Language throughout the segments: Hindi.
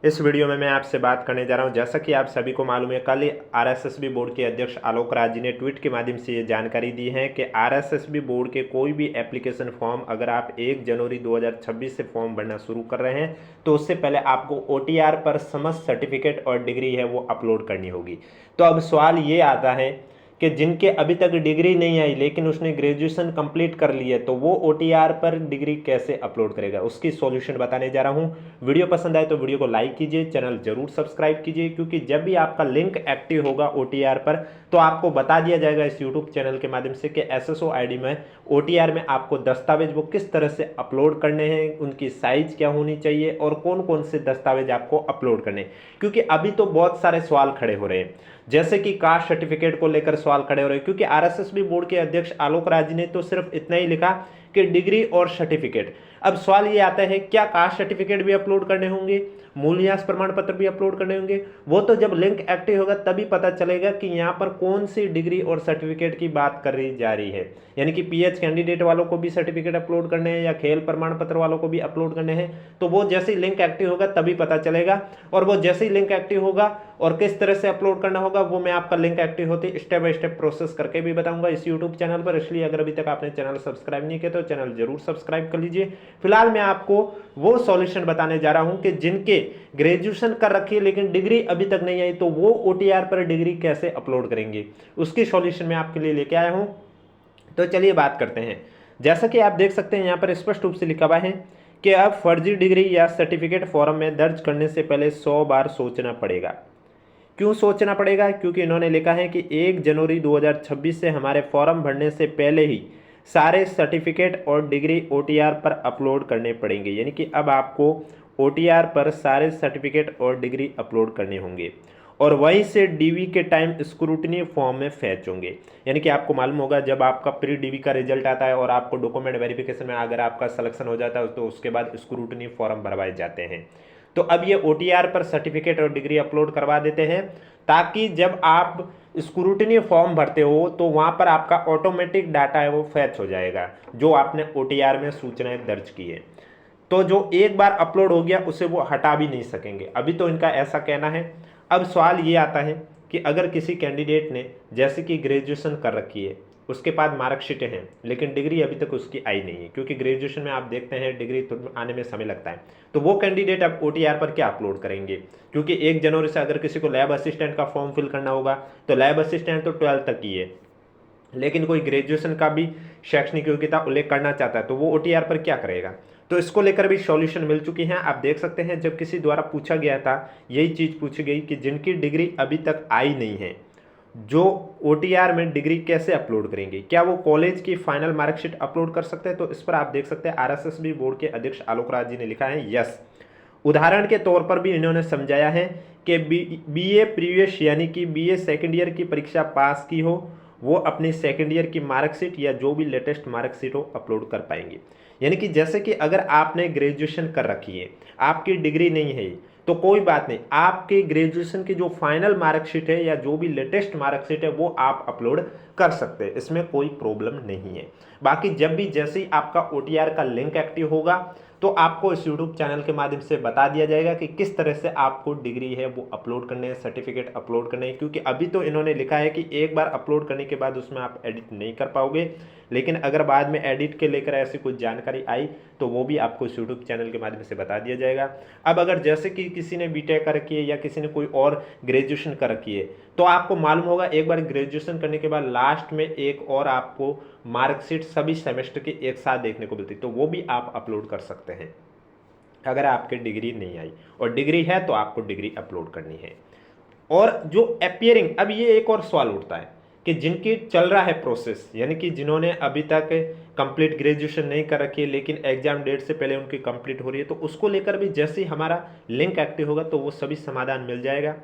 इस वीडियो में मैं आपसे बात करने जा रहा हूं। जैसा कि आप सभी को मालूम है, कल ही आरएसएसबी बोर्ड के अध्यक्ष आलोक राज जी ने ट्वीट के माध्यम से ये जानकारी दी है कि आरएसएसबी बोर्ड के कोई भी एप्लीकेशन फॉर्म अगर आप 1 जनवरी 2026 से फॉर्म भरना शुरू कर रहे हैं तो उससे पहले आपको ओटीआर पर समस्त सर्टिफिकेट और डिग्री है वो अपलोड करनी होगी। तो अब सवाल ये आता है कि जिनके अभी तक डिग्री नहीं आई लेकिन उसने ग्रेजुएशन कंप्लीट कर ली है तो वो ओटीआर पर डिग्री कैसे अपलोड करेगा, उसकी सॉल्यूशन बताने जा रहा हूं। वीडियो पसंद आए तो वीडियो को लाइक कीजिए, चैनल जरूर सब्सक्राइब कीजिए, क्योंकि जब भी आपका लिंक एक्टिव होगा ओटीआर पर तो आपको बता दिया जाएगा इस यूट्यूब चैनल के माध्यम से कि एसएसओ आईडी में ओटीआर में आपको दस्तावेज वो किस तरह से अपलोड करने हैं, उनकी साइज क्या होनी चाहिए और कौन कौन से दस्तावेज आपको अपलोड करने। क्योंकि अभी तो बहुत सारे सवाल खड़े हो रहे हैं, जैसे कि कास्ट सर्टिफिकेट को लेकर सवाल खड़े हो रहे हैं, क्योंकि आरएसएसबी बोर्ड के अध्यक्ष आलोक राज ने तो सिर्फ इतना ही लिखा कि डिग्री और सर्टिफिकेट। अब सवाल ये आता है, क्या कास्ट सर्टिफिकेट भी अपलोड करने होंगे, मूल्यांकन प्रमाण पत्र भी अपलोड करने होंगे? वो तो जब लिंक एक्टिव होगा तभी पता चलेगा कि यहाँ पर कौन सी डिग्री और सर्टिफिकेट की बात कर रही जा रही है। यानी कि पीएच कैंडिडेट वालों को भी सर्टिफिकेट अपलोड करने हैं या खेल प्रमाण पत्र वालों को भी अपलोड करने हैं, तो वो जैसे ही लिंक एक्टिव होगा तभी पता चलेगा। और वो जैसे ही लिंक एक्टिव होगा और किस तरह से अपलोड करना होगा वो मैं आपका लिंक एक्टिव होते स्टेप बाय स्टेप प्रोसेस करके भी बताऊंगा इस यूट्यूब चैनल पर। इसलिए अगर अभी तक आपने चैनल सब्सक्राइब नहीं किया तो चैनल जरूर सब्सक्राइब कर लीजिए। फिलहाल मैं आपको वो सॉल्यूशन बताने जा रहा हूं कि जिनके ग्रेजुएशन कर रखी है लेकिन डिग्री अभी तक नहीं आई तो वो ओटीआर पर डिग्री कैसे अपलोड करेंगे, उसकी सॉल्यूशन मैं आपके लिए लेके आया हूं। तो चलिए बात करते हैं। जैसा कि आप देख सकते हैं यहाँ पर स्पष्ट रूप से लिखा हुआ है कि अब फर्जी डिग्री या सर्टिफिकेट फॉर्म में दर्ज करने से पहले 100 बार सोचना पड़ेगा। क्यों सोचना पड़ेगा? क्योंकि इन्होंने लिखा है कि 1 जनवरी 2026 से हमारे फॉर्म भरने से पहले ही सारे सर्टिफिकेट और डिग्री ओटीआर पर अपलोड करने पड़ेंगे। यानी कि अब आपको ओटीआर पर सारे सर्टिफिकेट और डिग्री अपलोड करने होंगे और वहीं से डीवी के टाइम स्क्रूटनी फॉर्म में फैच होंगे। यानी कि आपको मालूम होगा जब आपका प्री डीवी का रिजल्ट आता है और आपको डॉक्यूमेंट वेरिफिकेशन में अगर आपका सिलेक्शन हो जाता है तो उसके बाद स्क्रूटनी फॉर्म भरवाए जाते हैं। तो अब ये ओटीआर पर सर्टिफिकेट और डिग्री अपलोड करवा देते हैं ताकि जब आप स्क्रूटनी फॉर्म भरते हो तो वहाँ पर आपका ऑटोमेटिक डाटा है वो फैच हो जाएगा जो आपने ओटीआर में सूचनाएं दर्ज की है। तो जो एक बार अपलोड हो गया उसे वो हटा भी नहीं सकेंगे, अभी तो इनका ऐसा कहना है। अब सवाल ये आता है कि अगर किसी कैंडिडेट ने जैसे कि ग्रेजुएशन कर रखी है, उसके पास मार्कशीटें हैं लेकिन डिग्री अभी तक उसकी आई नहीं है, क्योंकि ग्रेजुएशन में आप देखते हैं डिग्री तो आने में समय लगता है, तो वो कैंडिडेट अब ओटीआर पर क्या अपलोड करेंगे? क्योंकि 1 जनवरी से अगर किसी को लैब असिस्टेंट का फॉर्म फिल करना होगा तो लैब असिस्टेंट तो 12th तक ही है, लेकिन कोई ग्रेजुएशन का भी शैक्षणिक योग्यता उल्लेख करना चाहता है तो वो ओटीआर पर क्या करेगा? तो इसको लेकर भी सॉल्यूशन मिल चुकी है। आप देख सकते हैं जब किसी द्वारा पूछा गया था यही चीज़ पूछी गई कि जिनकी डिग्री अभी तक आई नहीं है जो ओटीआर में डिग्री कैसे अपलोड करेंगे, क्या वो कॉलेज की फाइनल मार्कशीट अपलोड कर सकते हैं? तो इस पर आप देख सकते हैं आरएसएसबी बोर्ड के अध्यक्ष आलोक राज जी ने लिखा है यस। उदाहरण के तौर पर भी इन्होंने समझाया है कि बीए प्रीवियस यानी कि बीए सेकेंड ईयर की परीक्षा पास की हो वो अपनी सेकेंड ईयर की मार्कशीट या जो भी लेटेस्ट मार्कशीट हो अपलोड कर पाएंगे। यानी कि जैसे कि अगर आपने ग्रेजुएशन कर रखी है, आपकी डिग्री नहीं है तो कोई बात नहीं, आपके ग्रेजुएशन की जो फाइनल मार्कशीट है या जो भी लेटेस्ट मार्कशीट है वो आप अपलोड कर सकते हैं, इसमें कोई प्रॉब्लम नहीं है। बाकी जब भी जैसे ही आपका ओटीआर का लिंक एक्टिव होगा तो आपको इस यूट्यूब चैनल के माध्यम से बता दिया जाएगा कि किस तरह से आपको डिग्री है वो अपलोड करने हैं, सर्टिफिकेट अपलोड करने हैं। क्योंकि अभी तो इन्होंने लिखा है कि एक बार अपलोड करने के बाद उसमें आप एडिट नहीं कर पाओगे, लेकिन अगर बाद में एडिट के लेकर ऐसी कुछ जानकारी आई तो वो भी आपको इस यूट्यूब चैनल के माध्यम से बता दिया जाएगा। अब अगर जैसे कि किसी ने बीटेक कर रखी है या किसी ने कोई और ग्रेजुएशन कर रखी है तो आपको मालूम होगा एक बार ग्रेजुएशन करने के बाद लास्ट में एक और आपको मार्कशीट सभी सेमेस्टर के एक साथ देखने को मिलती है, तो वो भी आप अपलोड कर सकते हैं अगर आपकी डिग्री नहीं आई, और डिग्री है तो आपको डिग्री अपलोड करनी है। और जो अपीयरिंग, अब ये एक और सवाल उठता है कि जिनकी चल रहा है प्रोसेस, यानी कि जिन्होंने अभी तक कंप्लीट ग्रेजुएशन नहीं कर रखी है लेकिन एग्जाम डेट से पहले उनकी कंप्लीट हो रही है, तो उसको लेकर भी जैसे ही हमारा लिंक एक्टिव होगा तो वो सभी समाधान मिल जाएगा।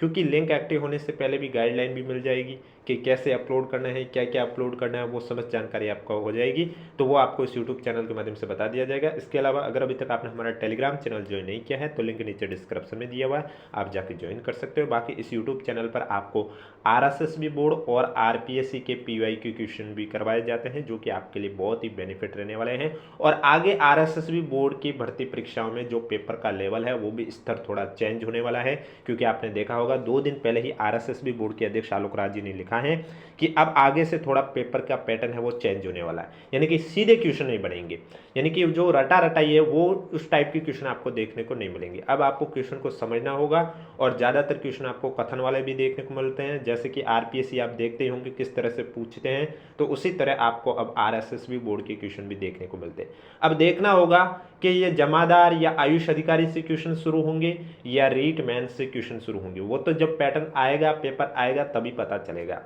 क्योंकि लिंक एक्टिव होने से पहले भी गाइडलाइन भी मिल जाएगी कि कैसे अपलोड करना है, क्या क्या अपलोड करना है, वो समझ जानकारी आपको हो जाएगी। तो वो आपको इस यूट्यूब चैनल के माध्यम से बता दिया जाएगा। इसके अलावा अगर अभी तक आपने हमारा टेलीग्राम चैनल ज्वाइन नहीं किया है तो लिंक नीचे डिस्क्रिप्शन में दिया हुआ है, आप जाके ज्वाइन कर सकते हो। बाकी इस यूट्यूब चैनल पर आपको RSSB बोर्ड और RPSC के PYQ क्वेश्चन भी करवाए जाते हैं, जो कि आपके लिए बहुत ही बेनिफिट रहने वाले हैं। और आगे RSSB बोर्ड की भर्ती परीक्षाओं में जो पेपर का लेवल है वो भी स्तर थोड़ा चेंज होने वाला है, क्योंकि आपने देखा होगा 2 दिन पहले ही RSSB बोर्ड के अध्यक्ष आलोक राज जी ने लिखा है कि अब आगे से थोड़ा पेपर का पैटर्न है वो चेंज होने वाला है, यानी कि सीधे क्वेश्चन नहीं बनेंगे, यानी कि जो रटा रटाई है वो उस टाइप के क्वेश्चन आपको देखने को नहीं मिलेंगे। अब आपको क्वेश्चन को समझना होगा और ज़्यादातर क्वेश्चन आपको कथन वाले भी देखने को मिलते हैं, जैसे कि RPSC आप देखते ही होंगे किस तरह से पूछते हैं, तो उसी तरह आपको अब RSSB बोर्ड के क्वेश्चन भी देखने को मिलते हैं। अब देखना होगा कि ये जमादार या आयुष अधिकारी से क्वेश्चन शुरू होंगे या रीट मैन से क्वेश्चन शुरू होंगे, वो तो जब पैटर्न आएगा, पेपर आएगा तभी पता चलेगा।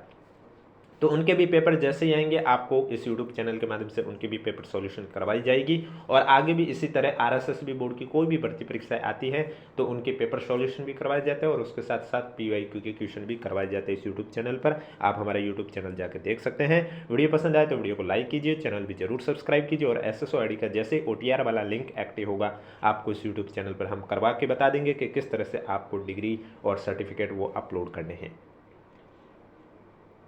तो उनके भी पेपर जैसे ही आएंगे आपको इस यूट्यूब चैनल के माध्यम से उनके भी पेपर सॉल्यूशन करवाई जाएगी। और आगे भी इसी तरह RSSB बोर्ड की कोई भी भर्ती परीक्षाएं आती है तो उनके पेपर सॉल्यूशन भी करवाए जाते हैं और उसके साथ साथ PYQ के क्वेश्चन भी करवाए जाते हैं इस यूट्यूब चैनल पर। आप हमारा यूट्यूब चैनल जाकर देख सकते हैं। वीडियो पसंद आए तो वीडियो को लाइक कीजिए, चैनल भी जरूर सब्सक्राइब कीजिए और SSO ID का जैसे OTR वाला लिंक एक्टिव होगा आपको इस यूट्यूब चैनल पर हम करवा के बता देंगे कि किस तरह से आपको डिग्री और सर्टिफिकेट वो अपलोड करने हैं।